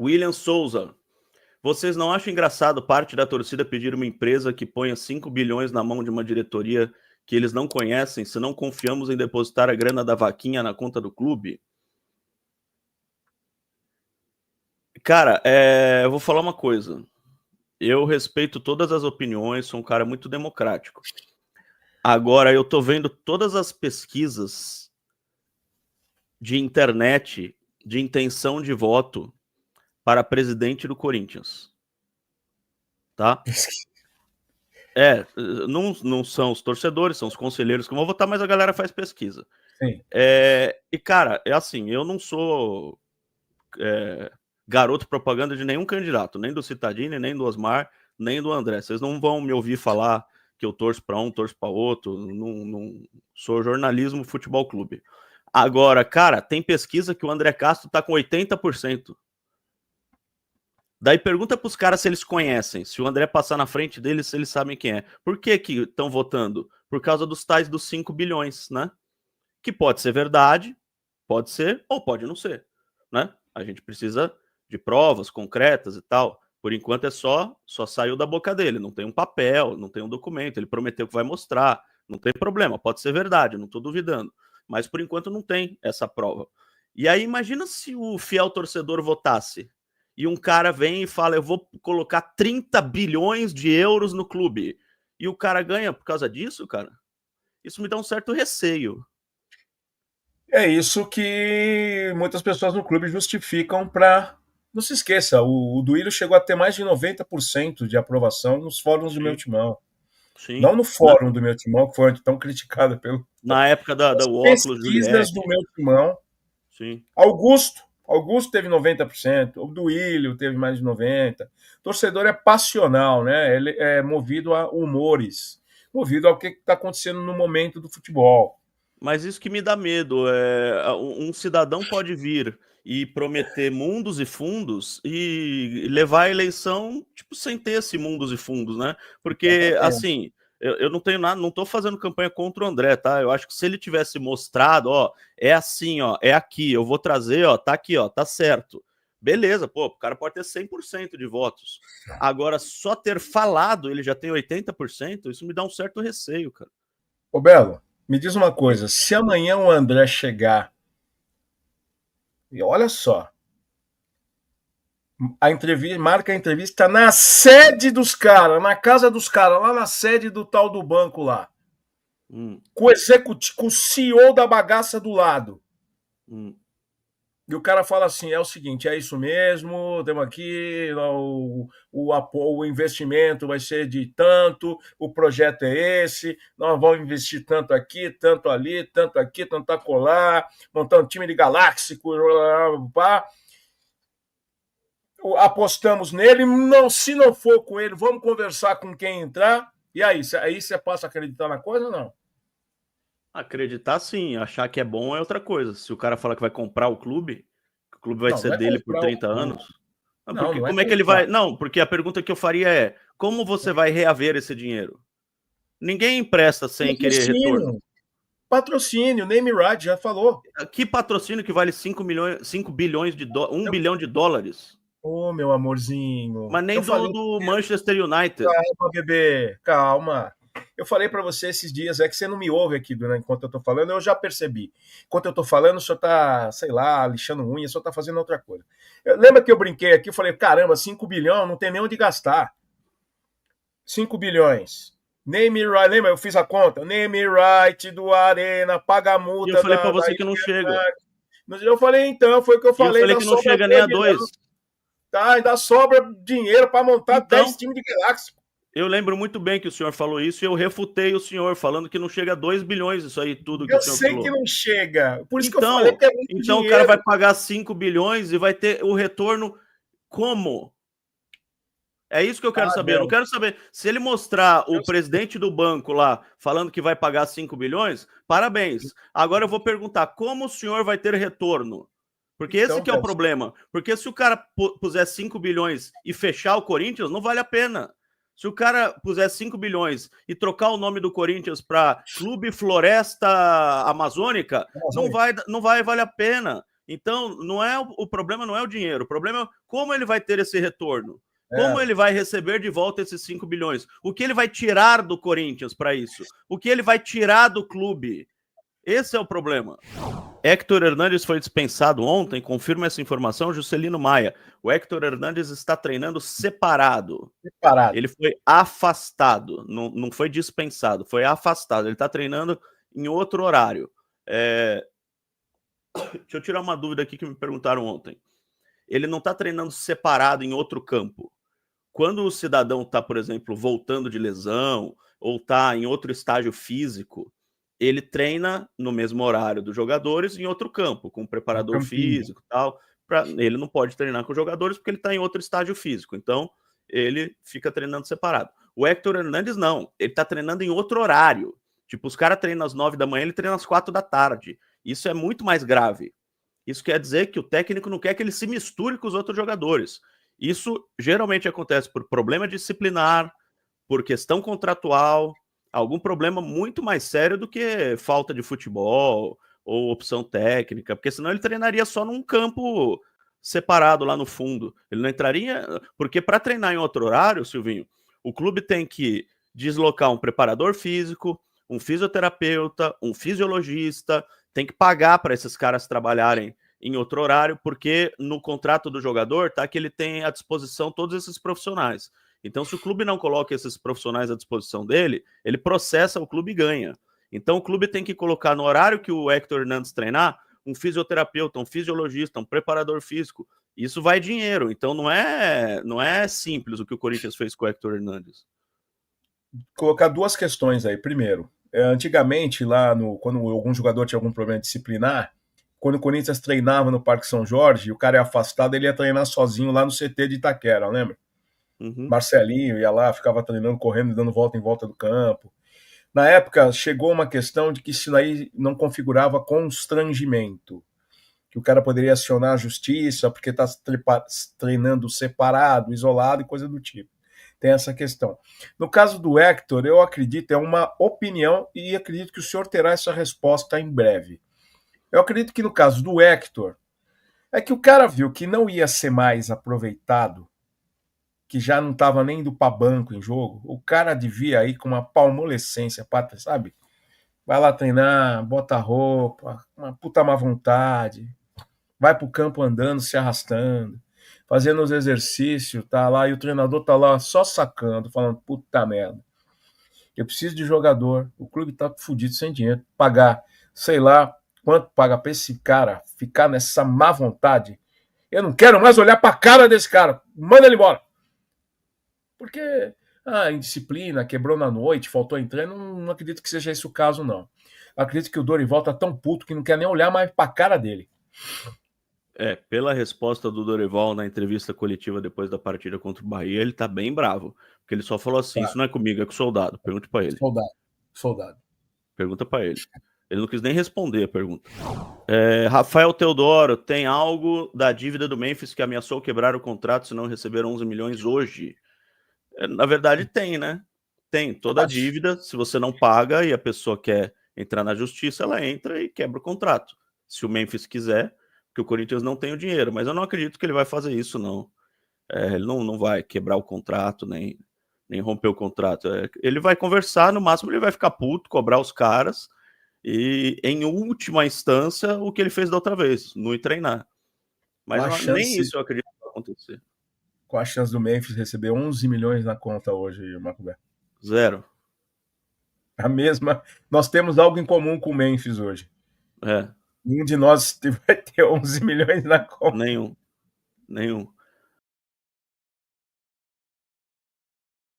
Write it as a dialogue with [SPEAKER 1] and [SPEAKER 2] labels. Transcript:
[SPEAKER 1] William Souza. Vocês não acham engraçado parte da torcida pedir uma empresa que ponha 5 bilhões na mão de uma diretoria que eles não conhecem, se não confiamos em depositar a grana da vaquinha na conta do clube? Cara, eu vou falar uma coisa. Eu respeito todas as opiniões, sou um cara muito democrático. Agora, eu tô vendo todas as pesquisas de internet de intenção de voto para presidente do Corinthians. Tá? Não são os torcedores, são os conselheiros que vão votar, mas a galera faz pesquisa.
[SPEAKER 2] Sim.
[SPEAKER 1] E, cara, é assim, eu não sou garoto propaganda de nenhum candidato, nem do Cittadini, nem do Osmar, nem do André. Vocês não vão me ouvir falar que eu torço para um, torço para outro. Não sou jornalismo futebol clube. Agora, cara, tem pesquisa que o André Castro tá com 80%. Daí pergunta pros caras se eles conhecem, se o André passar na frente deles, se eles sabem quem é. Por que que estão votando? Por causa dos tais dos 5 bilhões, né? Que pode ser verdade, pode ser, ou pode não ser, né? A gente precisa de provas concretas e tal. Por enquanto é só saiu da boca dele, não tem um papel, não tem um documento, ele prometeu que vai mostrar, não tem problema, pode ser verdade, não tô duvidando. Mas por enquanto não tem essa prova. E aí imagina se o fiel torcedor votasse e um cara vem e fala, eu vou colocar 30 bilhões de euros no clube. E o cara ganha por causa disso, cara? Isso me dá um certo receio.
[SPEAKER 2] É isso que muitas pessoas no clube justificam para... Não se esqueça, o Duílio chegou a ter mais de 90% de aprovação nos fóruns do Meu Timão.
[SPEAKER 1] Sim.
[SPEAKER 2] Não no fórum do Meu Timão, que foi tão criticado pelo...
[SPEAKER 1] Na época da óculos
[SPEAKER 2] pesquisas do Meu Timão.
[SPEAKER 1] Sim.
[SPEAKER 2] Augusto teve 90%, o Duílio teve mais de 90%. O torcedor é passional, né? Ele é movido a humores, movido ao que está acontecendo no momento do futebol.
[SPEAKER 1] Mas isso que me dá medo. Um cidadão pode vir e prometer mundos e fundos e levar a eleição, tipo, sem ter esse mundos e fundos, né? Porque, assim, eu não tenho nada, não tô fazendo campanha contra o André, tá? Eu acho que se ele tivesse mostrado, ó, é assim, ó, é aqui, eu vou trazer, ó, tá aqui, ó, tá certo. Beleza, pô, o cara pode ter 100% de votos. Agora, só ter falado, ele já tem 80%, isso me dá um certo receio, cara.
[SPEAKER 2] Ô, Belo, me diz uma coisa, se amanhã o André chegar, e olha só, marca a entrevista na sede dos caras, na casa dos caras, lá na sede do tal do banco lá. Com o executivo, com o CEO da bagaça do lado. E o cara fala assim, é o seguinte, é isso mesmo, temos aqui, o investimento vai ser de tanto, o projeto é esse, nós vamos investir tanto aqui, tanto ali, tanto aqui, tanto acolá, montar um time de galáxico, apostamos nele, se não for com ele, vamos conversar com quem entrar, e aí você passa a acreditar na coisa ou não?
[SPEAKER 1] Acreditar sim, achar que é bom é outra coisa. Se o cara fala que vai comprar o clube vai ser dele por 30 anos. Porque como é que ele vai... Não, porque a pergunta que eu faria é, como você vai reaver esse dinheiro? Ninguém empresta sem querer retorno.
[SPEAKER 2] Patrocínio, name right, já falou.
[SPEAKER 1] Que patrocínio que vale 5 bilhões de dólares, 1 bilhão de dólares?
[SPEAKER 2] Ô, meu amorzinho.
[SPEAKER 1] Mas nem do Manchester United.
[SPEAKER 2] Calma, bebê, calma. Eu falei para você esses dias, é que você não me ouve aqui enquanto eu tô falando, eu já percebi. Enquanto eu tô falando, o senhor tá, sei lá, lixando unha, o senhor tá fazendo outra coisa. Lembra que eu brinquei aqui, eu falei, caramba, 5 bilhões, não tem nem onde gastar. 5 bilhões. Name right, lembra? Eu fiz a conta. Name right do Arena, paga a multa.
[SPEAKER 1] E eu falei para você que não chega.
[SPEAKER 2] Eu falei, então, foi o que eu falei.
[SPEAKER 1] Eu falei que não chega nem a 2.
[SPEAKER 2] Tá, ainda sobra dinheiro para montar 10 times de Galáxico.
[SPEAKER 1] Eu lembro muito bem que o senhor falou isso e eu refutei o senhor, falando que não chega a 2 bilhões isso aí tudo que o senhor falou.
[SPEAKER 2] Eu sei que não chega. Por isso que eu falei que é muito
[SPEAKER 1] dinheiro. Então o cara vai pagar 5 bilhões e vai ter o retorno como? É isso que eu quero saber. Eu não quero saber. Se ele mostrar o presidente do banco lá falando que vai pagar 5 bilhões, parabéns. Agora eu vou perguntar, como o senhor vai ter retorno? Porque esse que é o problema. Porque se o cara puser 5 bilhões e fechar o Corinthians, não vale a pena. Se o cara puser 5 bilhões e trocar o nome do Corinthians para Clube Floresta Amazônica, não vai valer a pena. Então, o problema não é o dinheiro, o problema é como ele vai ter esse retorno. Como ele vai receber de volta esses 5 bilhões? O que ele vai tirar do Corinthians para isso? O que ele vai tirar do clube? Esse é o problema. Héctor Hernandes foi dispensado ontem, confirma essa informação, Juscelino Maia. O Héctor Hernandes está treinando separado. Ele foi afastado, não foi dispensado, foi afastado. Ele está treinando em outro horário. Deixa eu tirar uma dúvida aqui que me perguntaram ontem. Ele não está treinando separado em outro campo. Quando o cidadão está, por exemplo, voltando de lesão ou está em outro estágio físico, ele treina no mesmo horário dos jogadores em outro campo, com um preparador físico e tal. Ele não pode treinar com os jogadores porque ele está em outro estágio físico. Então, ele fica treinando separado. O Héctor Hernandes não. Ele está treinando em outro horário. Tipo, os caras treinam às 9 da manhã, ele treina às 4 da tarde. Isso é muito mais grave. Isso quer dizer que o técnico não quer que ele se misture com os outros jogadores. Isso geralmente acontece por problema disciplinar, por questão contratual, algum problema muito mais sério do que falta de futebol ou opção técnica, porque senão ele treinaria só num campo separado lá no fundo. Ele não entraria... Porque para treinar em outro horário, Silvinho, o clube tem que deslocar um preparador físico, um fisioterapeuta, um fisiologista, tem que pagar para esses caras trabalharem em outro horário, porque no contrato do jogador tá que ele tem à disposição todos esses profissionais. Então, se o clube não coloca esses profissionais à disposição dele, ele processa o clube e ganha. Então, o clube tem que colocar no horário que o Héctor Hernandes treinar, um fisioterapeuta, um fisiologista, um preparador físico. Isso vai dinheiro. Então, não é simples o que o Corinthians fez com o Héctor Hernandes.
[SPEAKER 2] Colocar duas questões aí. Primeiro, antigamente, quando algum jogador tinha algum problema disciplinar, quando o Corinthians treinava no Parque São Jorge, o cara é afastado, ele ia treinar sozinho lá no CT de Itaquera, lembra? Uhum. Marcelinho ia lá, ficava treinando, correndo, dando volta em volta do campo. Na época, chegou uma questão de que isso aí não configurava constrangimento, que o cara poderia acionar a justiça porque está treinando separado, isolado e coisa do tipo. Tem essa questão. No caso do Héctor, eu acredito, é uma opinião e acredito que o senhor terá essa resposta em breve. Eu acredito que no caso do Héctor, é que o cara viu que não ia ser mais aproveitado, que já não estava nem indo para banco em jogo. O cara devia ir com uma palmolescência, sabe? Vai lá treinar, bota roupa, uma puta má vontade, vai pro campo andando, se arrastando, fazendo os exercícios, tá lá, e o treinador tá lá só sacando, falando, puta merda, eu preciso de jogador, o clube tá fudido sem dinheiro, pagar, sei lá, quanto paga pra esse cara ficar nessa má vontade. Eu não quero mais olhar pra cara desse cara, manda ele embora. Porque indisciplina, quebrou na noite, faltou em treino, não acredito que seja esse o caso, não. Acredito que o Dorival tá tão puto que não quer nem olhar mais pra cara dele.
[SPEAKER 1] Pela resposta do Dorival na entrevista coletiva depois da partida contra o Bahia, ele tá bem bravo. Porque ele só falou assim, isso não é comigo, é com o soldado. Pergunta pra ele.
[SPEAKER 2] Soldado.
[SPEAKER 1] Pergunta pra ele. Ele não quis nem responder a pergunta. Rafael Teodoro, tem algo da dívida do Memphis que ameaçou quebrar o contrato se não receber 11 milhões hoje? Na verdade, tem, né? Tem. Toda a dívida, se você não paga e a pessoa quer entrar na justiça, ela entra e quebra o contrato. Se o Memphis quiser, porque o Corinthians não tem o dinheiro. Mas eu não acredito que ele vai fazer isso, não. Ele não vai quebrar o contrato, nem romper o contrato. Ele vai conversar, no máximo ele vai ficar puto, cobrar os caras e, em última instância, o que ele fez da outra vez, não ir treinar. Mas nem isso eu acredito que vai acontecer.
[SPEAKER 2] Qual a chance do Memphis receber 11 milhões na conta hoje, Marco Bé?
[SPEAKER 1] 0.
[SPEAKER 2] A mesma. Nós temos algo em comum com o Memphis hoje.
[SPEAKER 1] Nenhum
[SPEAKER 2] de nós vai ter 11 milhões na conta.
[SPEAKER 1] Nenhum.